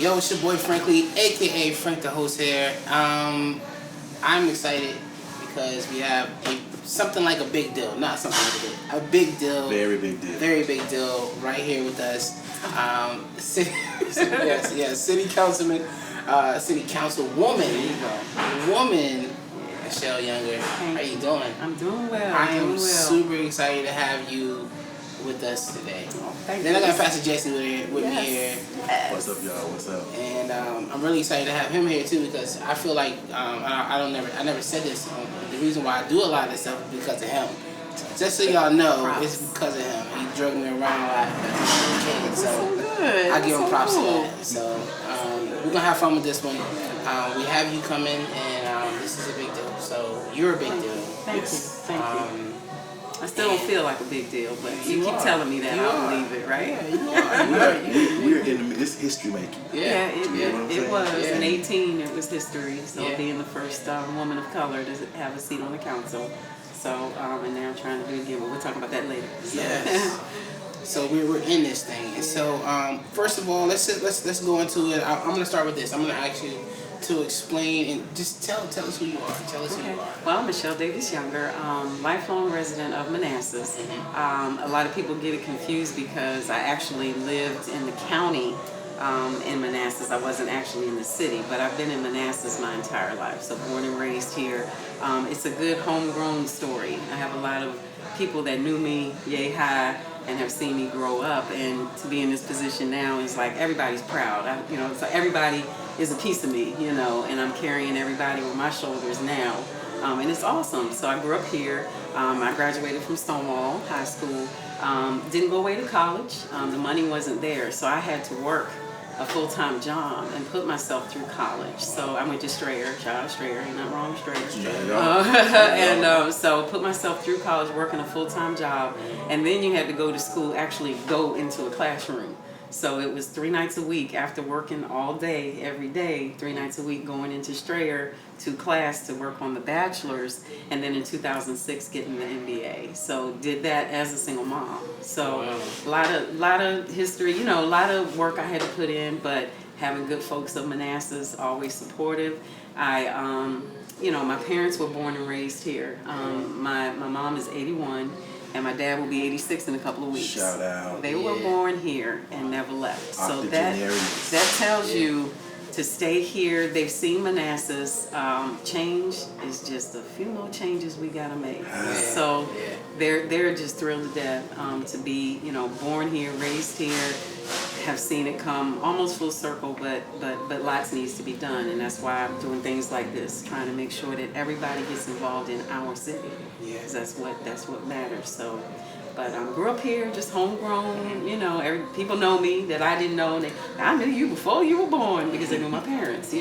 Yo, it's your boy Frankly, aka Frank the host here. I'm excited because we have something like a big deal. Not something like a big deal. Very big deal. Very big deal right here with us. City Councilman, City Councilwoman, woman, Michelle Younger. How you doing? I'm doing well. I am super excited to have you with us today. Thank then you. I got Pastor Jason with me here. Yes. What's up, y'all? What's up? And I'm really excited to have him here too because I feel like I never said this. The reason why I do a lot of this stuff is because of him. Just so y'all know, it's because of him. He drug me around a lot as a kid, so Good. I give him props cool. to that. So we're gonna have fun with this one. We have you come in, and this is a big deal. So you're a big deal. Thank you. Thank you. I still don't feel like a big deal, but you keep telling me that, I'll believe it, right? Yeah, you are. We're in this history making. Yeah, it was. Yeah. In 18, it was history. So Yeah. being the first woman of color to have a seat on the council. So, and now I'm trying to do it again, but we'll talk about that later. So. Yes. So we're in this thing, and so first of all, let's go into it. I'm gonna start with this. I'm gonna ask you to explain and just tell us who you are. Tell us who you are. Well, I'm Michelle Davis Younger, lifelong resident of Manassas. A lot of people get it confused because I actually lived in the county in Manassas. I wasn't actually in the city, but I've been in Manassas my entire life. So born and raised here. It's a good homegrown story. I have a lot of people that knew me yay high and have seen me grow up, and to be in this position now is like everybody's proud. It's like everybody is a piece of me, and I'm carrying everybody on my shoulders now, and it's awesome. So I grew up here. I graduated from Stonewall High School. Didn't go away to college. The money wasn't there, so I had to work a full-time job and put myself through college. So I went to Strayer, shout out Strayer, ain't nothing wrong with Strayer. So put myself through college, working a full-time job, and then you had to go to school, actually go into a classroom. So it was 3 nights a week after working all day, every day, 3 nights a week going into Strayer to class to work on the bachelor's, and then in 2006 getting the MBA. So did that as a single mom. So a lot of history, a lot of work I had to put in, but having good folks of Manassas, always supportive. My parents were born and raised here. My mom is 81. And my dad will be 86 in a couple of weeks. Shout out. They were born here and never left. So that Octogenarians. tells you to stay here. They've seen Manassas. Change is just a few more changes we gotta make. So they're just thrilled to death to be born here, raised here, have seen it come almost full circle, but lots needs to be done, and that's why I'm doing things like this, trying to make sure that everybody gets involved in our city. Because that's what matters. So, but I grew up here, just homegrown. People know me that I didn't know. I knew you before you were born because they knew my parents. So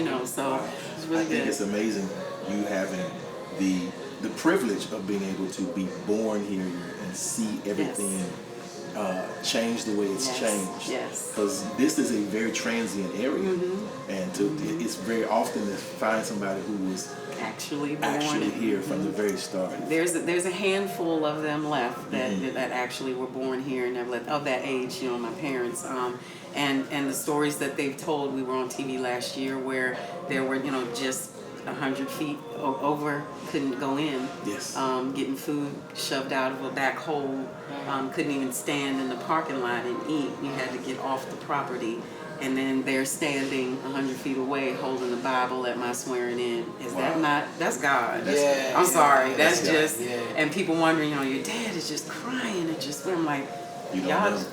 it's really I think good. it's amazing you having the privilege of being able to be born here and see everything change the way it's changed. Yes. Because this is a very transient area, and it's very often to find somebody who was Actually born here from the very start. There's a handful of them left that actually were born here and never left, of that age, my parents. And the stories that they've told, we were on TV last year where there were, just 100 feet over, couldn't go in. Yes. Getting food shoved out of a back hole, couldn't even stand in the parking lot and eat. You had to get off the property. And then they're standing 100 feet away holding the Bible at my swearing in. Is that not, that's God. I'm sorry, that's just, and people wondering, your dad is just crying and just, I'm like, y'all,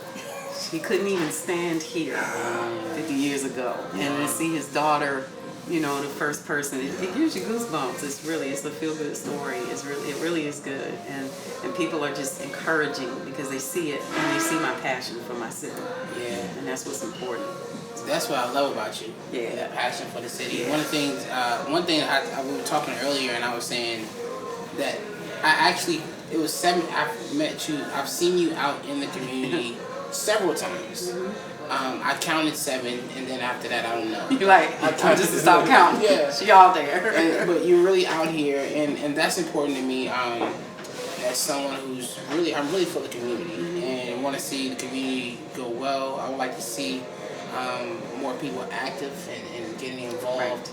he couldn't even stand here 50 years ago. And to see his daughter, the first person, it gives you goosebumps. It's a feel-good story. It really is good. And people are just encouraging because they see it and they see my passion for my city. Yeah. And that's what's important. That's what I love about you. Yeah. That passion for the city. One thing we were talking earlier, and I was saying that it was 7. I've met you. I've seen you out in the community several times. I counted 7, and then after that, I don't know. You're like, I just to stop counting. Yeah. She all there. But you're really out here, and that's important to me. As someone I'm really for the community, and want to see the community go well. I would like to see more people active and getting involved.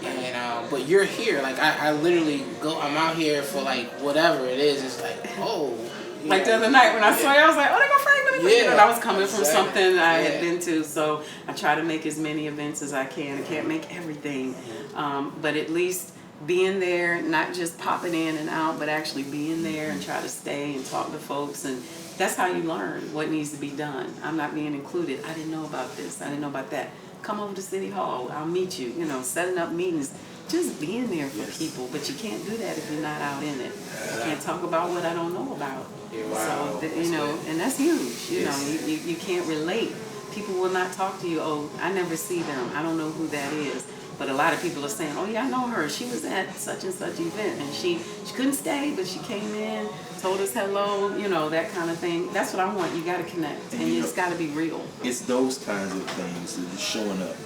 Right. And but you're here, like I literally go. I'm out here for like whatever it is. It's like, oh, Like the other night when I saw you, I was like, oh, they go Frank. Yeah, And I was coming from exactly. something I had been to, so I try to make as many events as I can. I can't make everything, but at least being there, not just popping in and out, but actually being there and try to stay and talk to folks. And that's how you learn what needs to be done. I'm not being included. I didn't know about this. I didn't know about that. Come over to City Hall. I'll meet you. You know, setting up meetings. Just being there for people, but you can't do that if you're not out in it. You can't talk about what I don't know about. Wow. So, you know, and that's huge. You know, you can't relate. People will not talk to you. Oh, I never see them. I don't know who that is. But a lot of people are saying, oh yeah, I know her. She was at such and such event, and she couldn't stay, but she came in, told us hello, you know, that kind of thing. That's what I want. You got to connect, and it's got to be real. It's those kinds of things that are showing up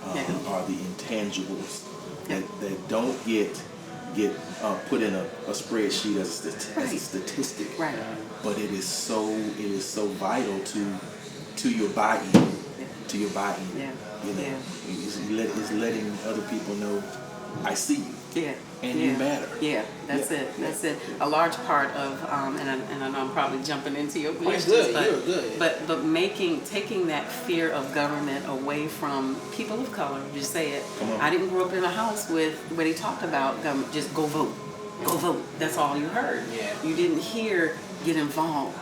are the intangibles that don't get put in a spreadsheet as a statistic. Right. But it is so vital to your buy-in. To your buy-in. Yeah. You know, Yeah. it's letting other people know, I see you. Yeah. And you matter. Yeah, that's it. That's it. A large part of, and I know I'm probably jumping into your questions, good. but You're good. but taking that fear of government away from people of color. Just say it. Come on. I didn't grow up in a house where they talked about government. Just go vote. Go vote. That's all you heard. Yeah. You didn't hear get involved,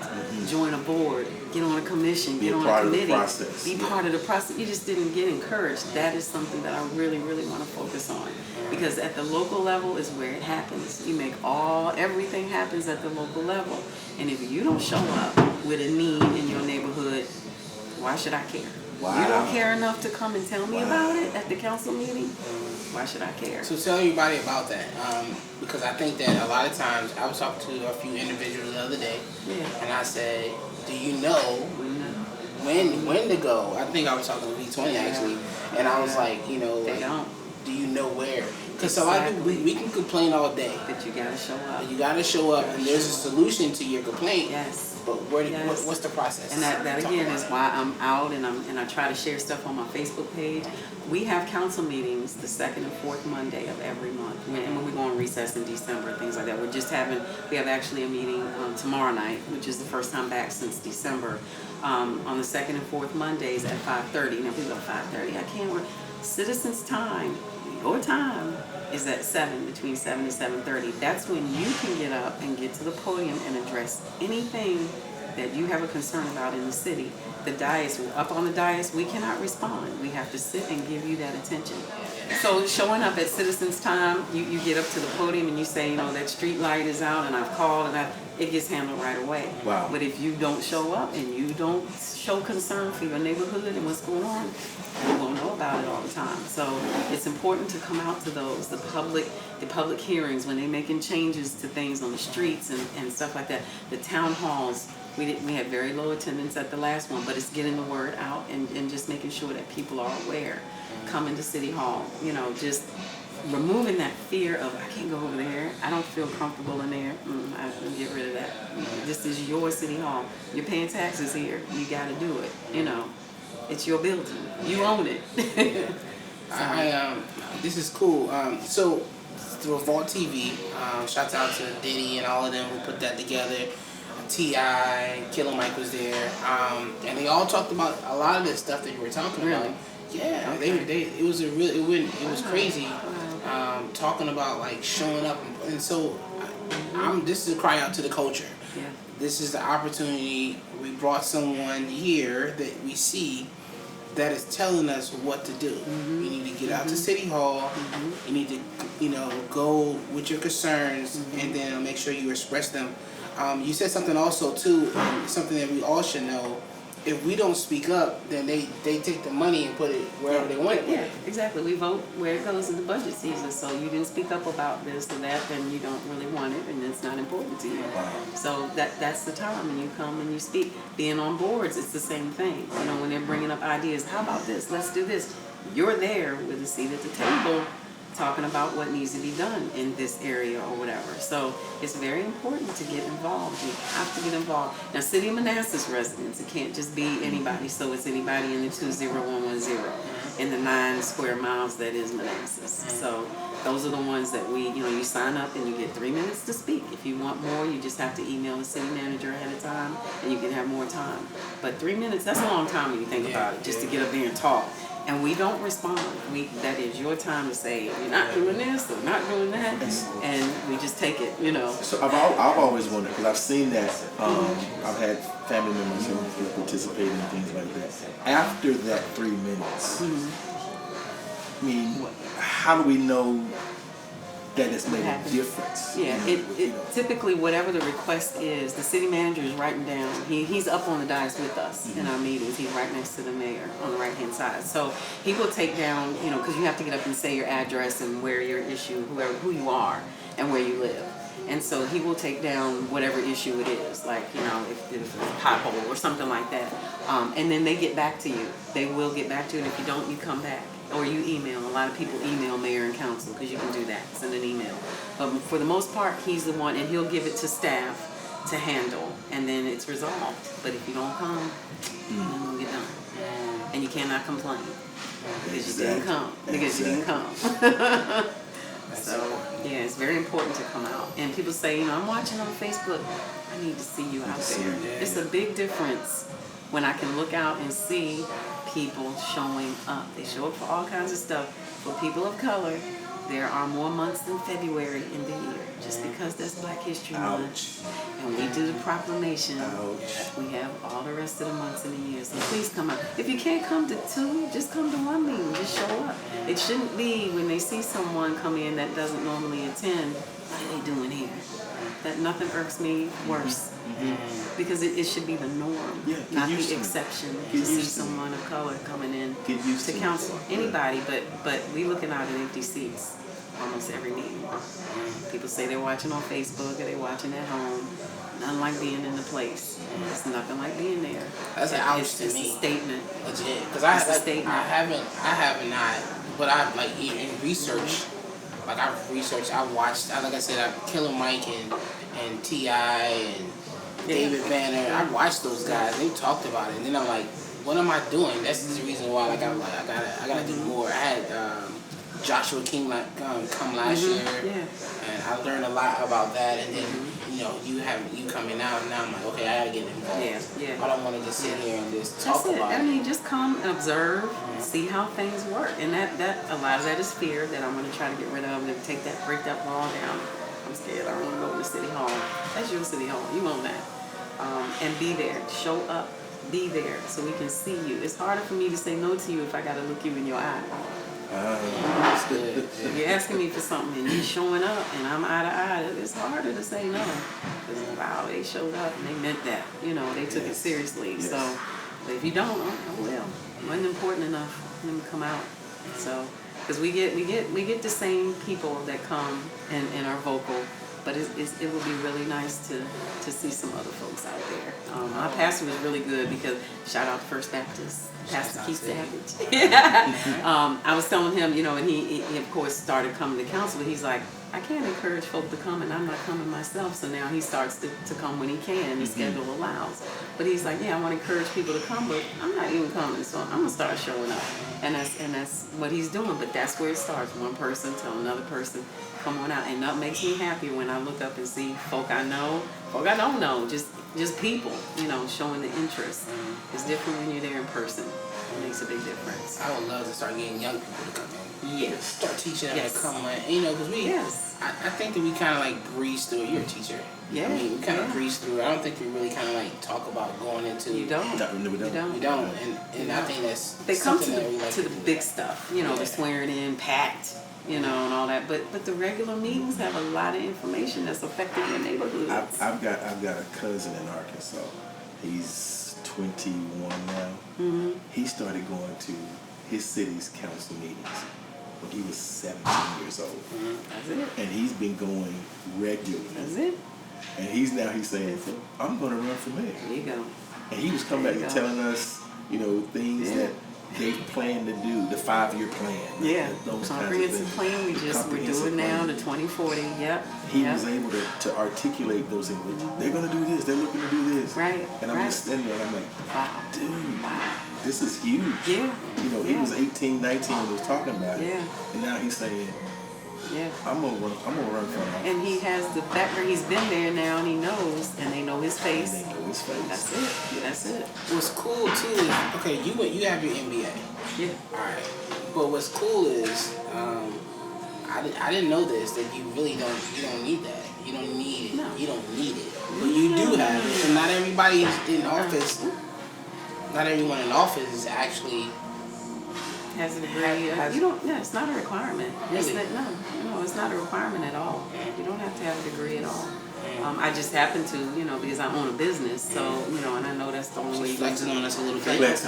join a board, get on a commission, Be get a on part a of the committee, process. be part of the process. You just didn't get encouraged. That is something that I really, really want to focus on, because at the local level is where it happens. You make everything happens at the local level, and if you don't show up with a need in your neighborhood, why should I care? Wow. You don't care enough to come and tell me about it at the council meeting? Why should I care? So tell everybody about that, because I think that a lot of times, I was talking to a few individuals the other day, and I said, do you know when to go? I think I was talking to V20 actually, and I was like, you know, They like, don't. do you know where? Because a lot of people, we can complain all day, But you gotta show up. but you got to show up, and there's a solution to your complaint. Yes. But what's the process? And that Talk again about is it. why I'm out and I try to share stuff on my Facebook page. We have council meetings the second and fourth Monday of every month. And when we go on recess in December, things like that. We have actually a meeting tomorrow night, which is the first time back since December, on the second and fourth Mondays at 5:30. Now people go 5:30, I can't work. Citizens' time, your time, is at 7, between 7 and 7:30. That's when you can get up and get to the podium and address anything that you have a concern about in the city. The dais, up on the dais, we cannot respond. We have to sit and give you that attention. So showing up at citizens' time, you get up to the podium and you say, you know, that street light is out and I've called, and it gets handled right away. Wow. But if you don't show up and you don't show concern for your neighborhood and what's going on, you won't know about it all the time. So it's important to come out to those, the public hearings when they're making changes to things on the streets and stuff like that. The town halls, we had very low attendance at the last one, but it's getting the word out and just making sure that people are aware. Coming to City Hall, you know, just removing that fear of, I can't go over there, I don't feel comfortable in there. I get rid of that. This is your City Hall. You're paying taxes here. You got to do it. You know, it's your building. You own it. This is cool. So through Vault TV, shouts out to Diddy and all of them who put that together. T.I., Killer Mike was there, and they all talked about a lot of this stuff that you were talking about. Yeah, it was crazy, talking about like showing up, and so this is a cry out to the culture. Yeah. This is the opportunity. We brought someone here that we see that is telling us what to do. You need to get out to City Hall. You need to, go with your concerns, and then make sure you express them. You said something also too, something that we all should know. If we don't speak up, then they take the money and put it wherever they want it. Yeah, exactly. We vote where it goes in the budget season. So you didn't speak up about this or that, then you don't really want it, and it's not important to you. So that's the time when you come and you speak. Being on boards, it's the same thing. You know, when they're bringing up ideas, how about this? Let's do this. You're there with a seat at the table, talking about what needs to be done in this area or whatever. So it's very important to get involved. You have to get involved. Now, City of Manassas residents, it can't just be anybody. So it's anybody in the 20110 in the 9 square miles that is Manassas. So those are the ones that you sign up and you get 3 minutes to speak. If you want more, you just have to email the city manager ahead of time and you can have more time. But 3 minutes, that's a long time when you think about it, just to get up there and talk. And we don't respond. That is your time to say, you're not doing this or not doing that. And we just take it, So I've always wondered, because I've seen that, I've had family members who participate in things like that. After that 3 minutes, I mean, how do we know that it's made a difference? Yeah, typically whatever the request is, the city manager is writing down. He's up on the dais with us in our meetings. He's right next to the mayor on the right-hand side. So he will take down, because you have to get up and say your address and where your issue, who you are and where you live. And so he will take down whatever issue it is, like, if it's a pothole or something like that. And then they get back to you. They will get back to you, and if you don't, you come back. Or you email. A lot of people email mayor and council because you can do that. Send an email. But for the most part, he's the one, and he'll give it to staff to handle, and then it's resolved. But if you don't come, then we'll get done. And you cannot complain because you didn't come. Because you didn't come. So, yeah, it's very important to come out. And people say, I'm watching on Facebook. I need to see you out there. It's a big difference when I can look out and see people showing up. They show up for all kinds of stuff. For people of color, there are more months than February in the year, just because that's Black History Month. And we do the proclamation. We have all the rest of the months in the year. So please come out. If you can't come to 2, just come to 1 meeting. Just show up. It shouldn't be when they see someone come in that doesn't normally attend, what are they doing here? That nothing irks me worse. Because it should be the norm, not the exception to see someone of color coming in to council. Anybody, but we looking out at empty seats almost every meeting. People say they're watching on Facebook or they're watching at home. Nothing like being in the place. It's nothing like being there. That's an ouch to me. It's a statement. Legit, because I have not, but I like in research. Like I've researched, I've watched. Like I said, Killer Mike and T.I. and David Banner. I watched those guys. They talked about it, and then I'm like, what am I doing? That's the reason why. Like I gotta do more. I had Joshua King come last year, and I learned a lot about that. And then you coming out, and now I'm like, okay, I gotta get involved. I don't want to just sit here and just talk about it. I mean, just come and observe, see how things work, and that a lot of that is fear that I'm gonna try to get rid of and break that wall down. I'm scared. I don't want to go to City Hall. That's your City Hall. You own that. And be there. Show up. Be there so we can see you. It's harder for me to say no to you if I got to look you in your eye. That's good. You're asking me for something and you're showing up and I'm eye to eye. It's harder to say no. Because, wow, they showed up and they meant that. They took it seriously. So, but if you don't, oh well. It wasn't important enough for them to come out. So. Because we get the same people that come and are vocal, but it would be really nice to see some other folks out there. Our pastor was really good because shout out to First Baptist, Pastor Keith Savage. I was telling him, and he of course started coming to council, but he's like, I can't encourage folk to come and I'm not coming myself. So now he starts to come when he can, his schedule allows. But he's like, I want to encourage people to come, but I'm not even coming, so I'm going to start showing up. And that's what he's doing, but that's where it starts. One person tell another person, come on out. And that makes me happy when I look up and see folk I know, folk I don't know, just people, showing the interest. It's different when you're there in person. It makes a big difference. I would love to start getting young people to come in. Yes. Start teaching them to come in. Because I think that we kind of like breeze through it. You're a teacher. Yeah. I mean, we kind of breeze through it. I don't think we really kind of like talk about going into. You don't. We don't. And I think that's. They come to the big stuff. The swearing in, pact. And all that, but the regular meetings have a lot of information that's affecting your neighborhood. I've got a cousin in Arkansas. He's 21 now. He started going to his city's council meetings when he was 17 years old. That's it. And he's been going regularly. That's it. And he's saying, I'm going to run for mayor. There you go. And he was coming back and telling us, things that they plan to do, the 5-year plan. Yeah, those comprehensive plan. We're doing now the 2040. Yep. He was able to articulate those things. They're gonna do this. They're looking to do this. Right. And I'm just standing there. And I'm like, wow, dude, this is huge. Yeah. You know, he was 18, 19 when he was talking about it. Yeah. And now he's saying, yeah, I'm gonna run for it. And he has the background. He's been there now, and he knows, and they know his face. They know his face. That's it. That's it. What's cool too is, okay, you have your MBA. Yeah. All right. But what's cool is, I didn't know this, that you don't need that. You don't need it. No. You don't need it. But you do have it. And not everybody in office, not everyone in office is actually has a degree. You don't. Yeah, it's not a requirement. Really? No, it's not a requirement at all. You don't have to have a degree at all. I just happen to, because I own a business, so and I know that's the only way you flexing on us a little bit. That's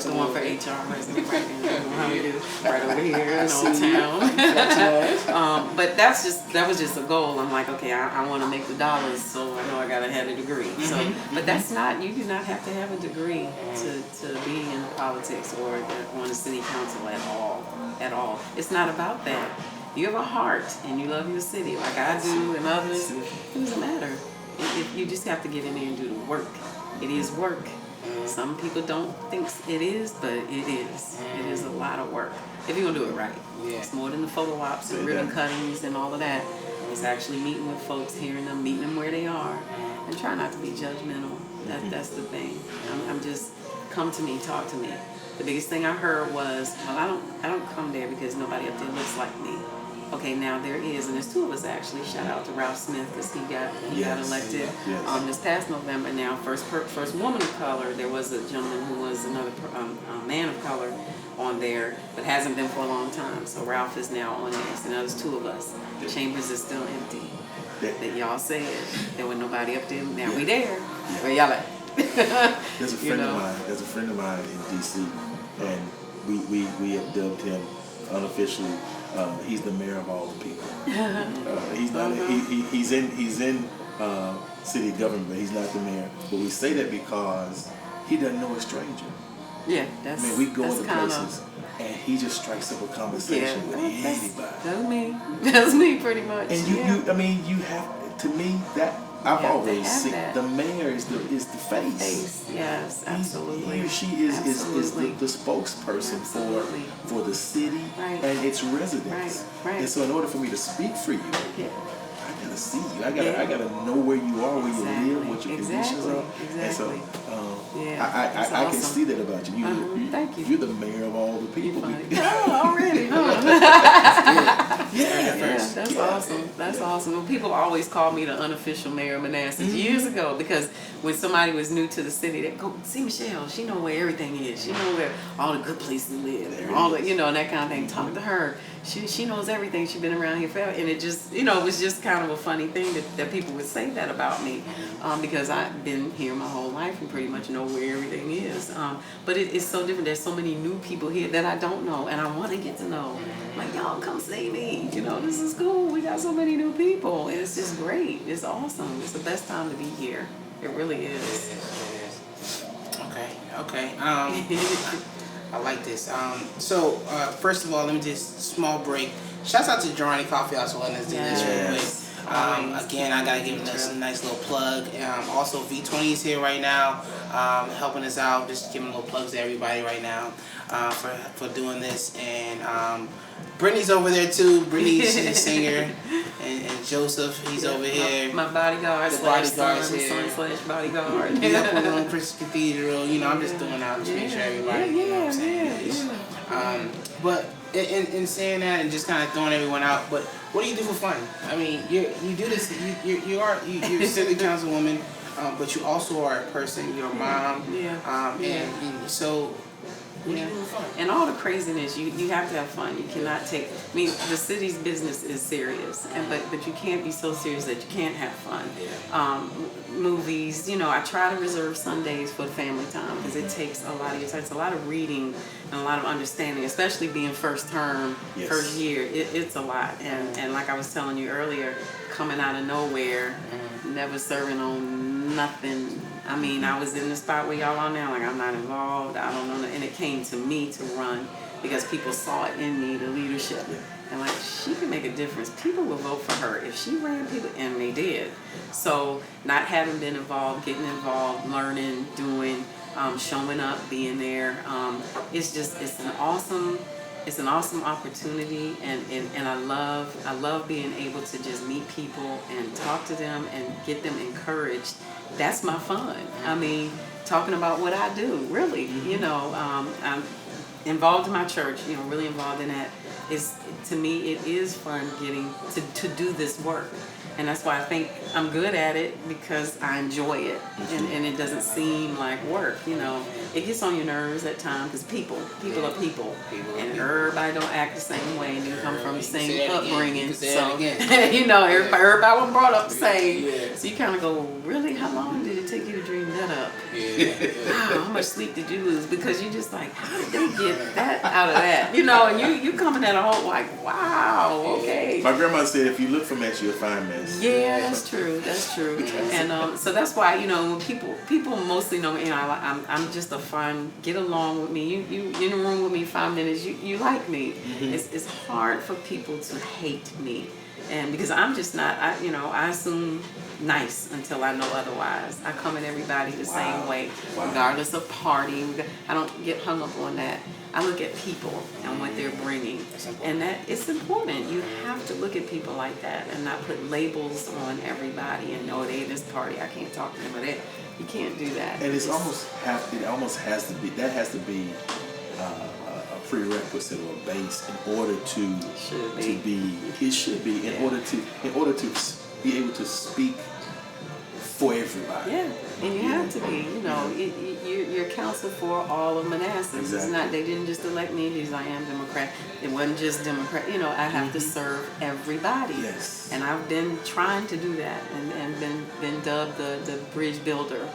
the one for HR resident right there. How we do right over here in Old Town. But that was just a goal. I'm like, okay, I want to make the dollars, so I know I gotta have a degree. So, but that's not. You do not have to have a degree to be in politics or on the city council at all. At all. It's not about that. You have a heart and you love your city like I do and others, it doesn't matter. You just have to get in there and do the work. It is work. Some people don't think it is, but it is. It is a lot of work if you're going to do it right. Yeah. It's more than the photo ops and ribbon cuttings and all of that. It's actually meeting with folks, hearing them, meeting them where they are, and try not to be judgmental. That's the thing. I'm just, come to me, talk to me. The biggest thing I heard was, well, I don't come there because nobody up there looks like me. Okay, now there is, and there's two of us actually. Shout out to Ralph Smith because he got elected this past November. Now, first woman of color. There was a gentleman who was another man of color on there, but hasn't been for a long time. So Ralph is now on there. So now there's two of us. The chambers is still empty. That y'all said there was nobody up there. Now we there. Where y'all at? There's a friend of mine. There's a friend of mine in DC, and we have dubbed him unofficially. He's the mayor of all the people. He's not. He's in city government, but he's not the mayor. But we say that because he doesn't know a stranger. Yeah, that's. I mean, we go into kinda, places, and he just strikes up a conversation with anybody. That's me. That's me, pretty much. And you have to me that. I've always seen that. The mayor is the face. Yes, absolutely. He or she is the spokesperson for the city and its residents. Right. And so in order for me to speak for you, I gotta see you. I gotta know where you are, where you live, what your conditions are. And so I can see that about you. Thank you. You're the mayor of all the people. Already. That's awesome. That's awesome. Well, people always call me the unofficial mayor of Manassas years ago because when somebody was new to the city, they'd go, see Michelle, she know where everything is. She know where all the good places live. And all the, and that kind of thing. Talk to her. She knows everything. She's been around here forever. And it just, it was just kind of a funny thing that people would say that about me because I've been here my whole life and pretty much know where everything is. But it's so different. There's so many new people here that I don't know and I want to get to know. Like, y'all come see me. This is cool. We got so many new people. And it's just great. It's awesome. It's the best time to be here. It really is. Okay. I like this. So first of all, let me just small break. Shouts out to Jirani Coffeehouse for letting us do this real quick. Again, I gotta give us a nice little plug. Also, V20 is here right now, helping us out. Just giving little plugs to everybody right now for doing this. And Brittany's over there too. Brittany's a singer, and Joseph, he's over here. My bodyguard, bodyguard's son / bodyguard. Yeah, put on Christian Cathedral. I'm just doing out to make sure everybody. But in saying that and just kind of throwing everyone out, but what do you do for fun? I mean, you do this. You're a city councilwoman, but you also are a person. You're a mom. And so. What do you do for fun? And all the craziness, you have to have fun. You cannot take. I mean, the city's business is serious, but you can't be so serious that you can't have fun. Movies, I try to reserve Sundays for family time because it takes a lot of your time. It's a lot of reading and a lot of understanding, especially being first term, first year. It's a lot. And like I was telling you earlier, coming out of nowhere, never serving on nothing. I mean, I was in the spot where y'all are now, like I'm not involved, I don't know, and it came to me to run because people saw it in me, the leadership. And like, she can make a difference. People will vote for her. If she ran, people, and they did. So not having been involved, getting involved, learning, doing, showing up, being there, it's an awesome opportunity, and I love being able to just meet people and talk to them and get them encouraged. That's my fun. I mean, talking about what I do, really, I'm involved in my church, really involved in that. To me, it is fun getting to do this work. And that's why I think I'm good at it, because I enjoy it, and it doesn't seem like work. It gets on your nerves at times because people are people, and everybody don't act the same way, and you come from the same upbringing. So everybody was brought up the same. So you kind of go, really, how long did it take you to dream that up? Wow, how much sleep did you lose? Because you're just like, how did they get that out of that? And you coming at a whole like, wow, okay. My grandma said, if you look for mess, you'll find mess. Yeah, that's true. And so that's why, when people mostly know me, I'm just a fun, get along with me. You in the room with me 5 minutes, you like me. It's hard for people to hate me. And because I'm just not, I assume nice until I know otherwise. I come at everybody the same way, regardless of party. I don't get hung up on that. I look at people and what they're bringing, and that it's important. You have to look at people like that and not put labels on everybody and know they this party, I can't talk to them, or that. You can't do that. And it almost has to be a prerequisite or a base in order to be. It should be in order to be able to speak for everybody. Yeah, and you have to be. You're counsel for all of Manassas. Exactly. It's not, they didn't just elect me because I am Democrat. It wasn't just Democrat. I have to serve everybody. Yes. And I've been trying to do that, and been dubbed the bridge builder.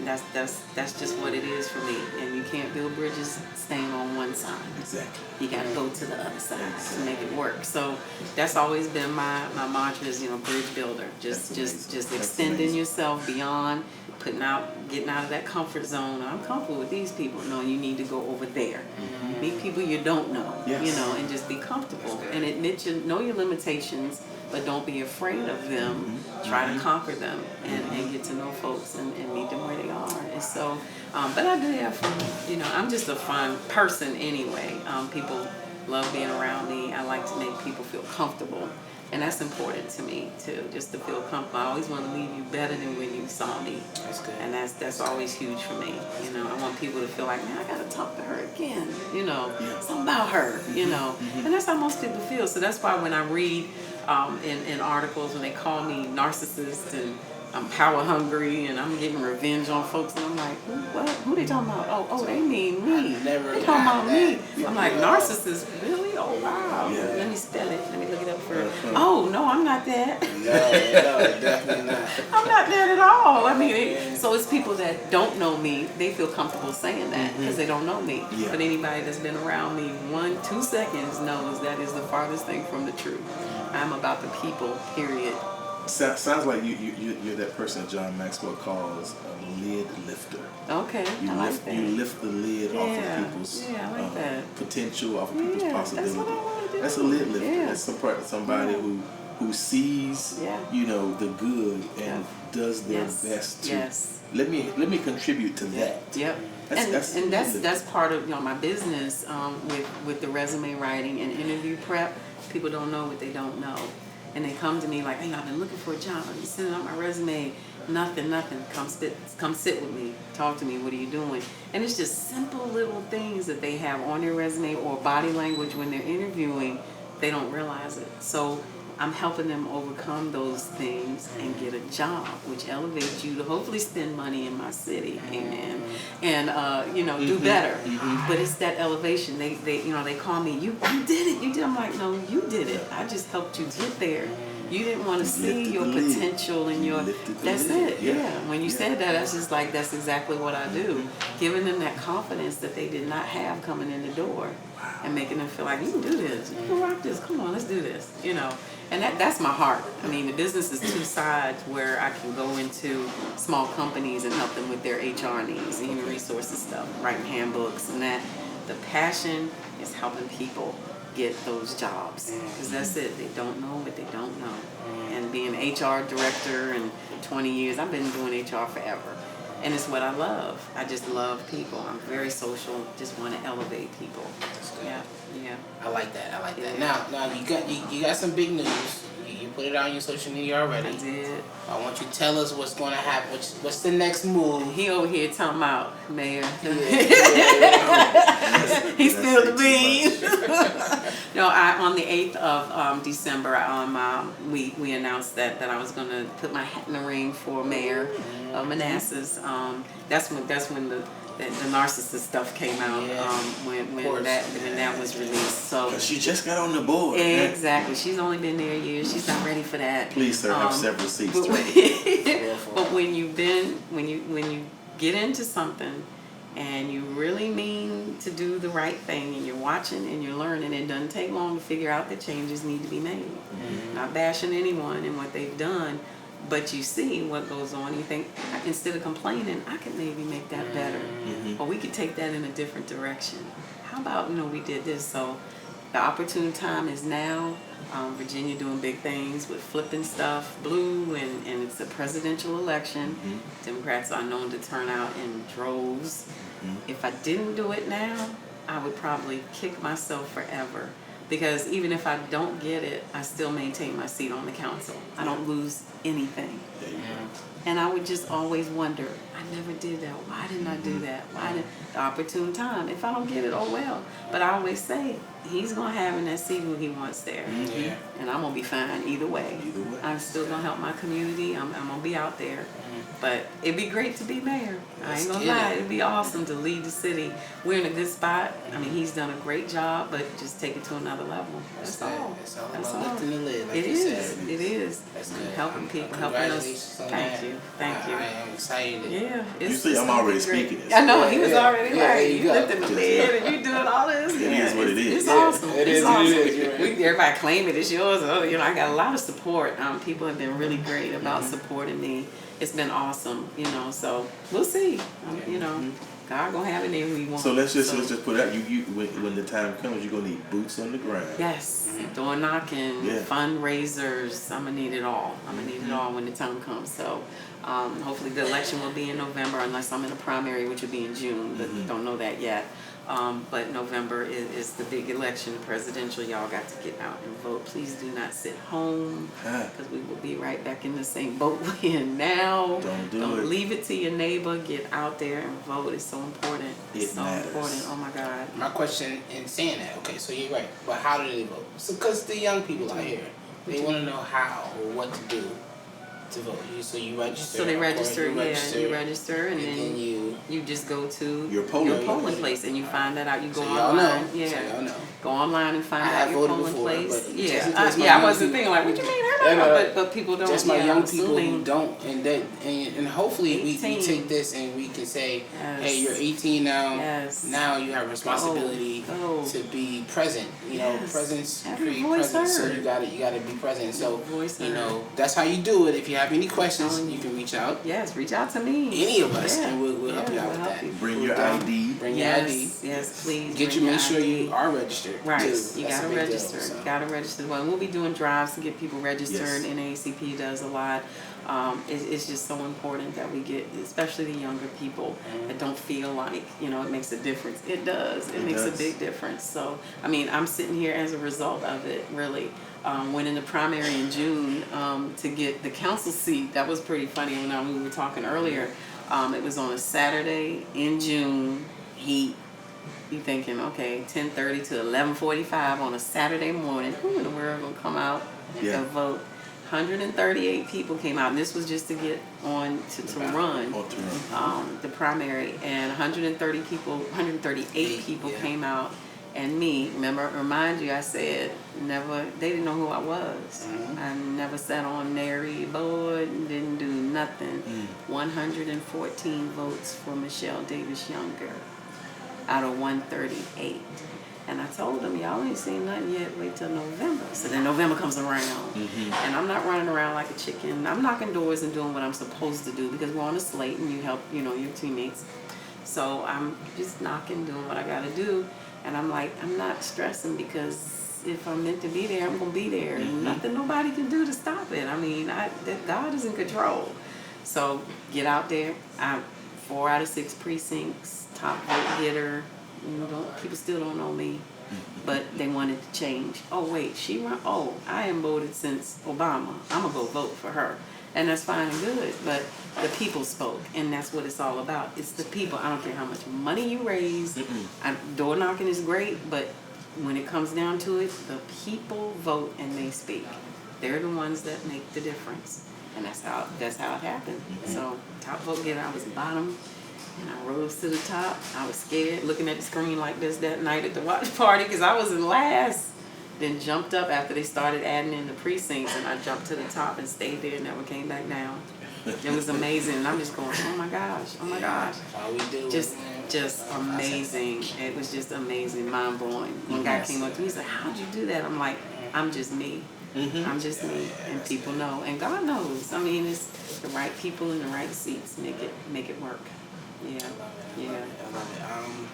That's just what it is for me. And you can't build bridges staying on one side. Exactly. You got to go to the other side to make it work. So that's always been my mantra is, bridge builder. Just extending yourself beyond, getting out of that comfort zone. I'm comfortable with these people. No, you need to go over there. Meet people you don't know, and just be comfortable and admit know your limitations, but don't be afraid of them. Try to conquer them and get to know folks and meet them where they are. And so, but I do have fun. I'm just a fun person anyway. People love being around me. I like to make people feel comfortable. And that's important to me too, just to feel comfortable. I always want to leave you better than when you saw me. That's good. And that's always huge for me. I want people to feel like, man, I gotta talk to her again. Something about her. And that's how most people feel. So that's why when I read in articles when they call me narcissist and I'm power hungry and I'm getting revenge on folks, and I'm like, who they talking about? Oh, they mean me. They talking about me. I'm like, narcissist, really? Oh wow. Yeah. Let me spell it. Let me look it up for. Oh no, I'm not that. No, definitely not. I'm not that at all. I mean, so it's people that don't know me. They feel comfortable saying that because they don't know me. Yeah. But anybody that's been around me 1-2 seconds knows that is the farthest thing from the truth. I'm about the people. Period. Sounds like you're that person that John Maxwell calls a lid lifter. Okay, I like that. You lift the lid off of people's I like that. potential, off of people's possibility. That's what I want to do. That's a lid lifter. Yeah. That's somebody who sees the good and does their best to let me contribute to that. Yep. That's part of my business with the resume writing and interview prep. People don't know what they don't know. And they come to me like, hey, I've been looking for a job. I'm sending out my resume. Nothing. Come sit with me. Talk to me. What are you doing? And it's just simple little things that they have on their resume or body language when they're interviewing. They don't realize it. So I'm helping them overcome those things and get a job, which elevates you to hopefully spend money in my city, amen, and do better. But it's that elevation. They call me. You did it. You did. I'm like, no, you did it. I just helped you get there. You didn't want to see your potential and your. That's it. Yeah. When you said that, that's just like that's exactly what I do. Giving them that confidence that they did not have coming in the door, and making them feel like you can do this. You can rock this. Come on, let's do this. And that's my heart. I mean, the business is two sides where I can go into small companies and help them with their HR needs, human resources stuff, writing handbooks and that. The passion is helping people get those jobs, because that's it. They don't know what they don't know. And being HR director and 20 years, I've been doing HR forever. And it's what I love. I just love people. I'm very social. Just want to elevate people. Yeah, yeah. I like that. I like that. Now you got some big news. You put it on your social media already. I did. I want you to tell us what's going to happen. What's the next move? He over here talking about Mayor. Yeah. He spilled the beans. No, on the 8th of December, we announced that I was going to put my hat in the ring for mayor of Manassas. That's when the narcissist stuff came out. When that was released. So she just got on the board. Exactly. She's only been there a year. She's not ready for that. Please, sir, have several seats. But when you get into something and you really mean to do the right thing, and you're watching and you're learning, it doesn't take long to figure out that changes need to be made. Not bashing anyone and what they've done, but you see what goes on. You think, instead of complaining, I could maybe make that better, or we could take that in a different direction. How about, we did this? So the opportune time is now. Virginia doing big things with flipping stuff blue, and it's a presidential election. Democrats are known to turn out in droves. If I didn't do it now, I would probably kick myself forever, because even if I don't get it, I still maintain my seat on the council. I don't lose anything. And I would just always wonder, I never did that. Why didn't I do that? Why didn't the opportune time? If I don't get it, oh well. But I always say, he's gonna have in that seat who he wants there. And I'm gonna be fine either way. I'm still gonna help my community. I'm gonna be out there. But it'd be great to be mayor. I ain't gonna lie, it'd be awesome to lead the city. We're in a good spot. I mean, he's done a great job, but just take it to another level. That's all. It's all about lifting the lid, like it you said. It is. That's good. Helping people, helping us. Thank you. I am excited. Yeah. You see, I'm already speaking this. I know, he was already right. You go. lifting the lid and you doing all this. It is what it is. It's awesome. It awesome. is. Everybody claim it. It's yours. I got a lot of support. People have been really great about supporting me. It's been awesome, so we'll see. God gonna have it there we want. So let's just put it out. When the time comes, you're gonna need boots on the ground. Yes, door knocking, fundraisers. I'm gonna need it all. When the time comes. So hopefully the election will be in November, unless I'm in a primary, which will be in June. But don't know that yet. But November is the big election, presidential. Y'all got to get out and vote. Please do not sit home, because we will be right back in the same boat we're in now. Don't leave it to your neighbor. Get out there and vote. It's so important. It's so important. Oh my God. My question in saying that, okay, so you're right, but how do they vote? So, because the young people out here, they want to know how or what to do to vote. So you register. So they register, you register, and then you just go to your polling place, and you find that out. You go online. Go online and find out your polling place. I wasn't thinking like, what you mean? But people don't. Just my young people who don't, and hopefully we take this and we can say, hey, you're 18 now. Now you have responsibility to be present. Presence create presence. So you gotta be present. So that's how you do it. If you have any questions, you can reach out. Yes, reach out to me. Any of us, and we'll help you out with that. Bring your ID. Bring your ID. Yes, please. Make sure you are registered. Right, too. You gotta register. You gotta register. Well, we'll be doing drives to get people registered. NAACP does a lot. It's just so important that we get, especially the younger people that don't feel like, it makes a difference. It does. It makes a big difference. So, I'm sitting here as a result of it, really. Went in the primary in June to get the council seat. That was pretty funny when we were talking earlier. It was on a Saturday in June. Heat. You thinking, okay, 10:30 to 11:45 on a Saturday morning. Who in the world gonna come out and vote? 138 people came out, and this was just to get on to run the primary, and 138 people came out. And me, remind you, I said they didn't know who I was. I never sat on nary board, didn't do nothing. 114 votes for Michelle Davis Younger out of 138. And I told them, y'all ain't seen nothing yet, wait till November. So then November comes around, and I'm not running around like a chicken. I'm knocking doors and doing what I'm supposed to do because we're on a slate and you help, your teammates. So I'm just knocking, doing what I gotta do. And I'm like, I'm not stressing because if I'm meant to be there, I'm gonna be there. And nothing nobody can do to stop it. I mean, God is in control. So get out there. I'm 4 out of 6 precincts, top vote getter. People still don't know me, but they wanted to change. Oh wait, she run. Oh, I am voted since Obama. I'm gonna go vote for her, and that's fine and good. But the people spoke, and that's what it's all about. It's the people. I don't care how much money you raise. Door knocking is great, but when it comes down to it, the people vote and they speak. They're the ones that make the difference, and that's how it happened. So top vote getter, I was bottom. And I rose to the top. I was scared, looking at the screen like this that night at the watch party because I was in last. Then jumped up after they started adding in the precincts, and I jumped to the top and stayed there and never came back down. It was amazing. And I'm just going, oh my gosh. That's how we do Just amazing. It was just amazing, mind blowing. One guy came up to me, he's like, how'd you do that? I'm like, I'm just me. I'm just me, and people know, and God knows. I mean, it's the right people in the right seats make it work. Yeah. I love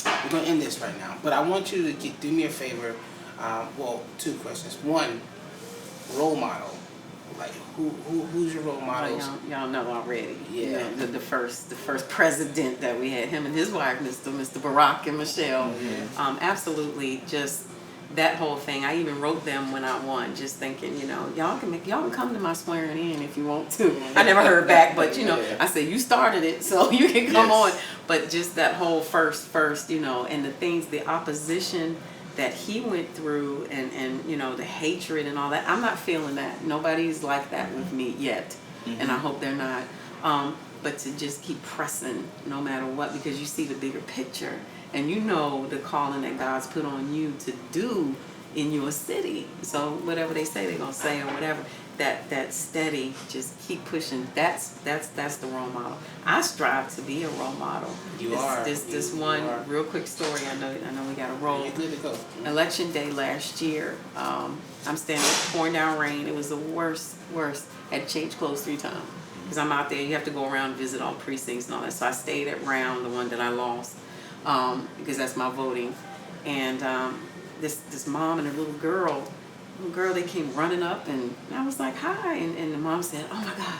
it. We're gonna end this right now, but I want you to do me a favor. Well, 2 questions. One, role model. Like who's your role models? Y'all know already. Yeah. The first president that we had, him and his wife, Mr. Barack and Michelle. Absolutely, just that whole thing. I even wrote them when I won, just thinking, y'all can come to my swearing in if you want to. I never heard back, but I said you started it, so you can come on. But just that whole first, and the things, the opposition that he went through, and the hatred and all that. I'm not feeling that. Nobody's like that with me yet, and I hope they're not. But to just keep pressing no matter what, because you see the bigger picture. And the calling that God's put on you to do in your city. So whatever they say, they're gonna say or whatever. That steady, just keep pushing. That's the role model. I strive to be a role model. You are. This one real quick story. I know we got to roll. You're good to go. Election day last year. I'm standing pouring down rain. It was the worst. Had to change clothes 3 times because I'm out there. You have to go around and visit all precincts and all that. So I stayed at Round, the one that I lost. Because that's my voting, and this mom and a little girl, they came running up, and I was like, hi, and the mom said, oh my God,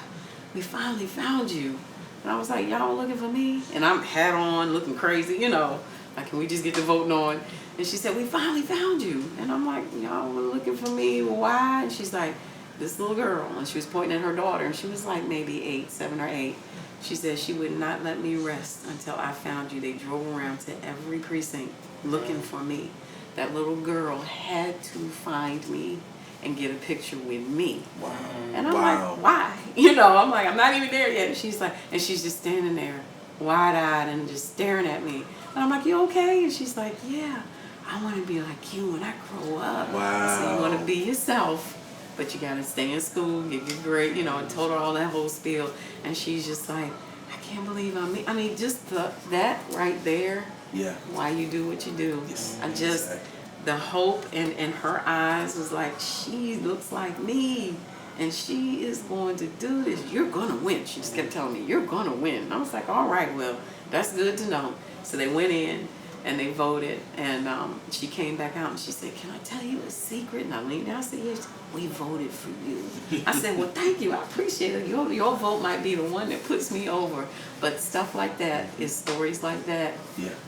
we finally found you. And I was like, y'all looking for me? And I'm hat on, looking crazy, like, can we just get the voting on? And she said, we finally found you. And I'm like, y'all were looking for me, why? And she's like, this little girl, and she was pointing at her daughter, and she was like maybe 7 or 8. She said she would not let me rest until I found you. They drove around to every precinct looking for me. That little girl had to find me and get a picture with me. Wow. And I'm like, why? I'm like, I'm not even there yet. And she's like, and she's just standing there wide-eyed and just staring at me. And I'm like, you okay? And she's like, yeah, I want to be like you when I grow up. Wow. So you want to be yourself. But you gotta stay in school, get good grade, and told her all that whole spiel. And she's just like, I can't believe I mean, just that right there. Yeah. Why you do what you do. Yes. Exactly. The hope in her eyes was like, she looks like me, and she is going to do this. You're gonna win. She just kept telling me, you're gonna win. And I was like, all right, well, that's good to know. So they went in. And they voted, and she came back out and she said, can I tell you a secret? And I leaned down and said, yes, we voted for you. I said, well, thank you, I appreciate it. Your vote might be the one that puts me over. But stuff like that is stories like that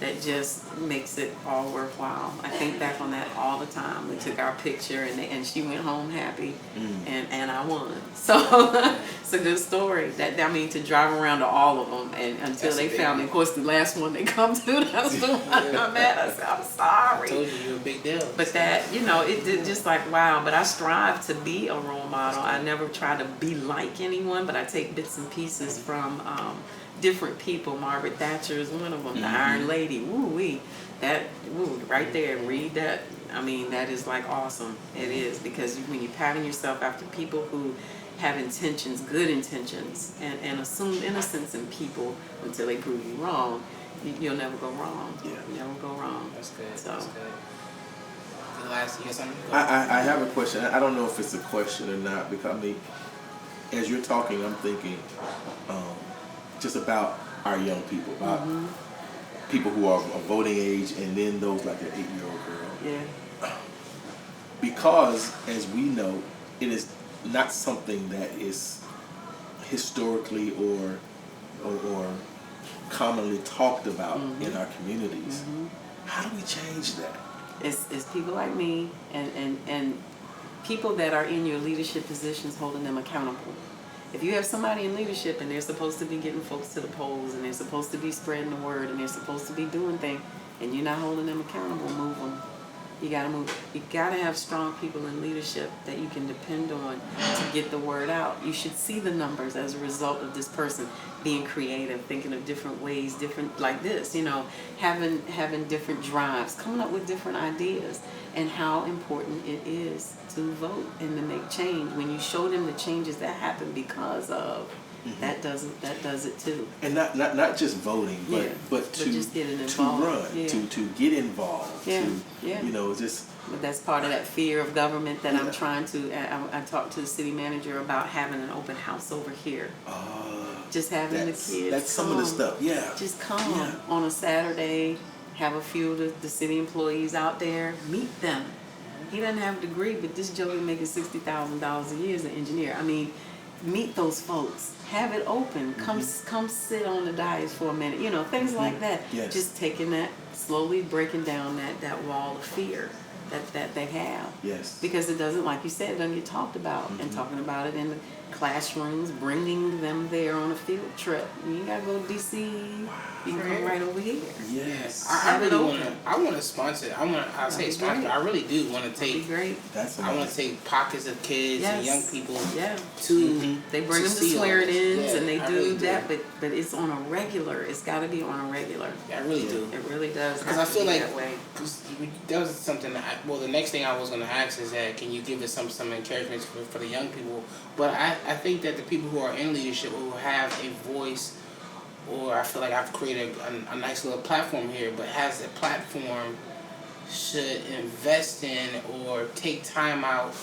that just makes it all worthwhile. I think back on that all the time. We took our picture, and she went home happy, and I won. So it's a good story. To drive around to all of them, and until they found me. Of course, the last one they come to, that's the one I'm at. I said, I'm sorry. I told you you're a big deal. But that, it did just like, wow. But I strive to be a role model. I never try to be like anyone, but I take bits and pieces from different people. Margaret Thatcher is one of them. The Iron Lady. Woo-wee. Right there. Read that. I mean, that is like awesome. It is, because when you're patting yourself after people who have intentions, good intentions, and assume innocence in people until they prove you wrong, you'll never go wrong. Yeah. You'll never go wrong. That's good. So. That's good. The last, you got something? I have a question. I don't know if it's a question or not, because I mean, as you're talking, I'm thinking just about our young people, about people who are of voting age, and then those like an 8-year-old girl. Yeah. Because, as we know, it is not something that is historically or commonly talked about in our communities. How do we change that? It's people like me and people that are in your leadership positions holding them accountable. If you have somebody in leadership and they're supposed to be getting folks to the polls and they're supposed to be spreading the word and they're supposed to be doing things and you're not holding them accountable, move them. You gotta move. You gotta have strong people in leadership that you can depend on to get the word out. You should see the numbers as a result of this person being creative, thinking of different ways, different like this, having different drives, coming up with different ideas, and how important it is to vote and to make change. When you show them the changes that happen because of that does it too. And not just voting, but to just getting to involved. run, to get involved, just. But that's part of that fear of government that I'm trying to. I talked to the city manager about having an open house over here. Just having the kids. That's some of the stuff. Yeah. Just come on a Saturday. Have a few of the city employees out there. Meet them. He doesn't have a degree, but this Joey making $60,000 a year as an engineer. I mean, meet those folks. Have it open. Come sit on the dais for a minute. Things like that. Yes. Just taking that, slowly breaking down that wall of fear that they have. Yes. Because it doesn't, like you said, it doesn't get talked about. And talking about it in the classrooms, bringing them there on a field trip. You ain't gotta go to DC. You can come right over here. Yes. I really want to sponsor. I say sponsor. I really do want to That'd be take. great. That's I want to take pockets of kids and young people Yeah. to. They bring to them to see all swearing-ins this. and they I do really that, but it's on a regular. It's got to be on a regular. I really do. It really does. Because I have to feel be like that way. that was something that the next thing I was going to ask is that can you give us some encouragement for the young people? But I think that the people who are in leadership who have a voice, or I feel like I've created a nice little platform here, but has a platform, should invest in or take time out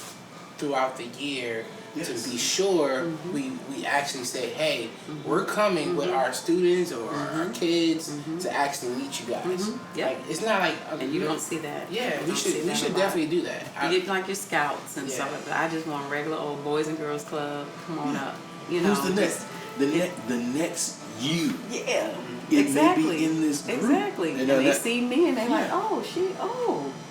throughout the year to be sure we actually say, hey, we're coming with our students or our kids to actually meet you guys. Like, it's not like And you don't see that. Yeah, You we don't see should that a lot. definitely do that. You get like your scouts and stuff like that. I just want a regular old Boys and Girls Club. Come on up. Who's the next? The next you. Yeah. It exactly. may be in this group. Exactly. And they see me and they like, oh,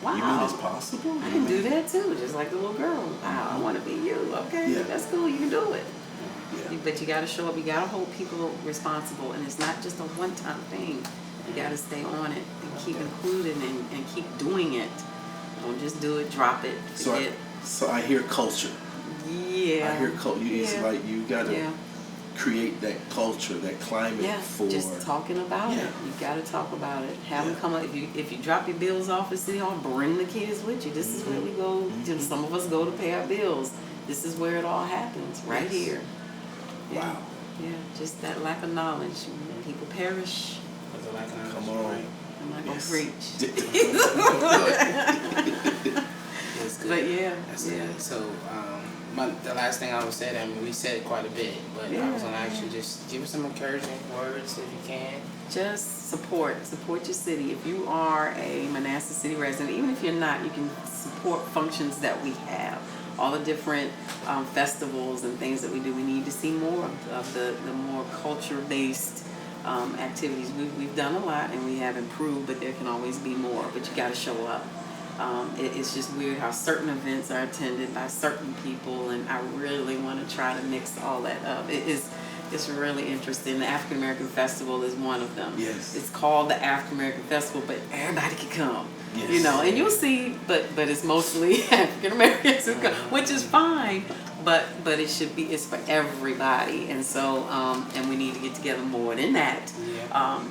wow. You mean it's possible? I can do that too, just like the little girl. Wow, I want to be you. Okay, that's cool. You can do it. Yeah. But you got to show up. You got to hold people responsible, and it's not just a one-time thing. You got to stay on it and keep including and keep doing it. Don't just do it, drop it, forget. So I hear culture. Yeah. I hear culture. It's like you got to create that culture, that climate for. Just talking about it. You got to talk about it. Have them come up. If you drop your bills off at City Hall, bring the kids with you. This is where we go. Some of us go to pay our bills. This is where it all happens, right here. Yeah. Wow. Yeah, just that lack of knowledge. People perish. Come on. I'm not gonna preach. It's good. But yeah, That's good. So the last thing I would say, I mean, we said it quite a bit, but I was gonna actually just give us some encouraging words if you can. Just support your city. If you are a Manassas City resident, even if you're not, you can support functions that we have. All the different festivals and things that we do. We need to see more of the more culture-based activities. We've done a lot and we have improved, but there can always be more. But you got to show up. It's just weird how certain events are attended by certain people, and I really want to try to mix all that up. It's really interesting. The African American Festival is one of them. Yes. It's called the African American Festival, but everybody can come. Yes. And you'll see, but it's mostly African Americans who come, which is fine. But it's for everybody, and so and we need to get together more than that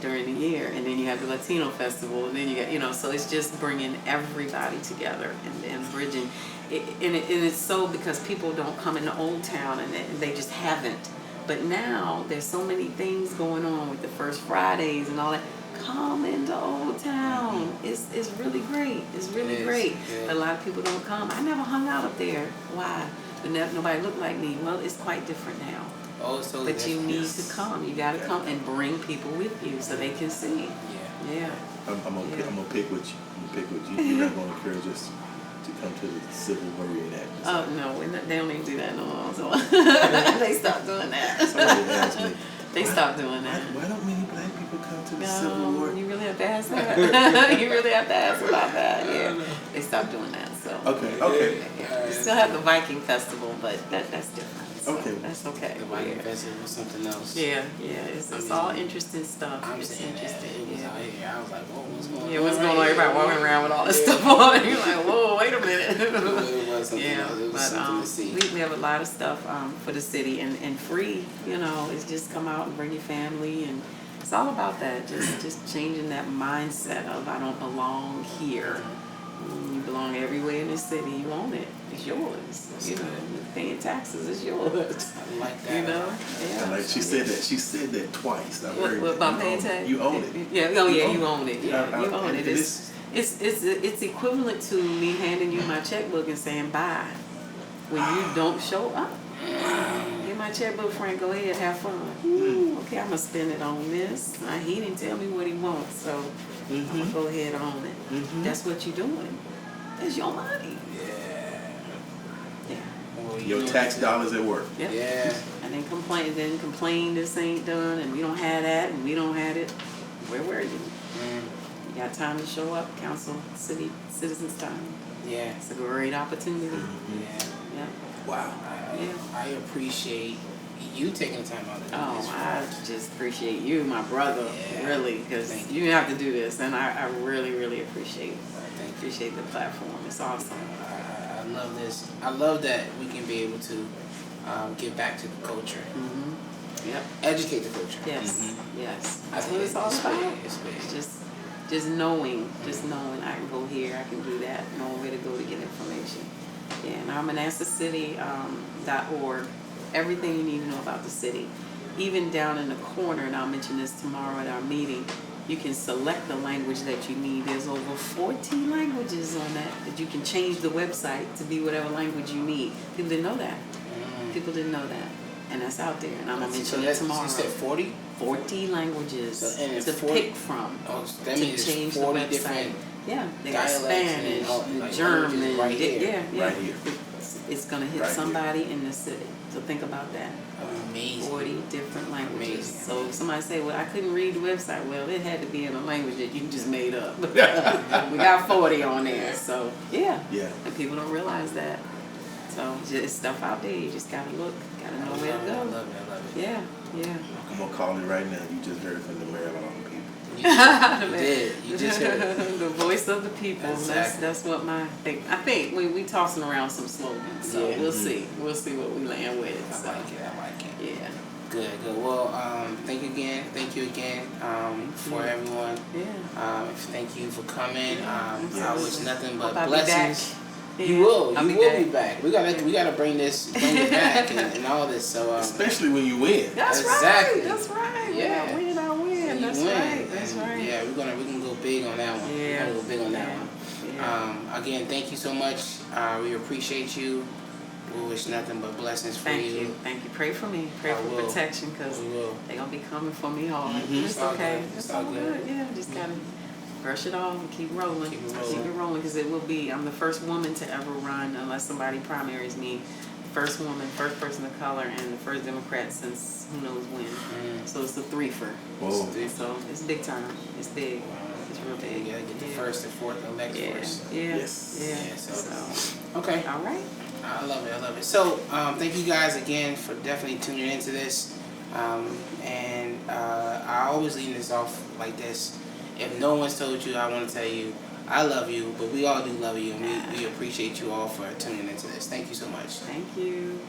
during the year. And then you have the Latino Festival, and then you got so it's just bringing everybody together and bridging. And it's so because people don't come into Old Town and they just haven't. But now there's so many things going on with the First Fridays and all that. come into Old Town. It's really great. It's really great. Yeah. A lot of people don't come. I never hung out up there. Why? But nobody looked like me. Well, it's quite different now. Oh, so But you need to come. You got to come and bring people with you so they can see. Yeah. I'm gonna pick with you. You're not gonna encourage us to come to the Civil Reenactment. Oh no, they don't even do that no more. So they stopped doing that. Somebody asked me, They stopped doing that. why don't many black people come to the Civil War? You really have to ask that. You really have to ask about that. Yeah, they stopped doing that. So Okay. yeah. We still have the Viking Festival, but that's different. So Okay. that's okay. The Viking Festival was something else. Yeah. It's all interesting stuff. I'm It's saying that interesting. it was out here. I was like, whoa, what's going on? Yeah, what's going on? right Everybody here? walking around with all this stuff on. You're like, whoa, wait a minute. It was something Yeah, else. It was but something to see. we have a lot of stuff for the city and free. You know, it's just come out and bring your family, and it's all about that. Just changing that mindset of I don't belong here. You belong everywhere in the city. You own it. It's yours. You know, paying taxes is yours. I like that. You know, yeah. And like she said that twice. I heard What about you paying own- tax? You own it. Yeah. Oh yeah, you own it. Yeah, I- you own and it. It's equivalent to me handing you my checkbook and saying bye when you don't show up. Get my checkbook, Frank. Go ahead, have fun. Ooh, okay, I'm gonna spend it on this. He didn't tell me what he wants, so I'm gonna go ahead on it. That's what you're doing. It's your money. Yeah. Well, you Your know tax what dollars at work. Yep. Yeah. And then complain this ain't done, and we don't have that, and we don't have it. Where were you? You got time to show up, citizens time. Yeah. It's a great opportunity. Yeah. Yeah. Wow. I appreciate you taking the time out to do Oh, this. I just appreciate you, my brother, Yeah. really, because Thank you have to do this, and I really, really appreciate Thank you. appreciate the platform. It's awesome. I love this. I love that we can be able to give back to the culture, Yep. educate the culture. Yes. Yes. I That's think what it's all it's about. big. It's big. It's just knowing I can go here, I can do that, knowing where to go to get information. Yeah, and our ManassasCity.org, everything you need to know about the city. Even down in the corner, and I'll mention this tomorrow at our meeting, you can select the language that you need. There's over 14 languages on that you can change the website to be whatever language you need. People didn't know that. People didn't know that. And that's out there, and I'm going to mention it tomorrow. You said 40? 40 languages So, and it's to 40 pick from. Oh, so that to means there's change 40 the website. different Yeah, they got dialects Spanish, and all- like German. languages right here. Yeah. Right here. It's going to hit Right here. somebody in the city. So think about that. Amazing. 40 different languages. Amazing. So if somebody say, well, I couldn't read the website. Well, it had to be in a language that you just made up. We got 40 on there. So, yeah. Yeah. And people don't realize that. So just stuff out there. You just got to look. Got to know where to I go. love it. Yeah. I'm gonna call it right now. You just heard from the mayor of all the people. You did. You just heard it. The voice of the people. Exactly. That's what I think we tossing around some slogans. So Yeah. we'll see. We'll see what we land with. I So, like it. yeah. Good. Well, thank you again for everyone. Yeah. Thank you for coming. I wish nothing but Hope I'll be back. blessings. Yeah, You will. I'll You will be back. We gotta bring it back and all this. So Especially when you win. That's Exactly. right. That's right. Yeah. When I win. you That's win. right. That's And, right. Yeah, we're gonna go big on that one. Yeah. We're gonna go big on that Yeah. one. Yeah. Again, thank you so much. We appreciate you. We wish nothing but blessings for Thank you. Thank you. Pray for me. Pray I for will. protection, because We will. they're going to be coming for me hard. Mhm. It's It's all okay. good. It's all good. Yeah, just got to brush it off and keep rolling. Keep it rolling. Because it will be, I'm the first woman to ever run, unless somebody primaries me. First woman, first person of color, and the first Democrat since who knows when. So it's a threefer. Whoa. So it's big time. It's big. It's real big. You gotta get the first and fourth elect first. Yeah. Yes. Yeah. Yeah, so- So, Okay. all right. I love it. So, thank you guys again for definitely tuning into this. I always leave this off like this. If no one's told you, I want to tell you, I love you, but we all do love you, and we appreciate you all for tuning into this. Thank you so much. Thank you.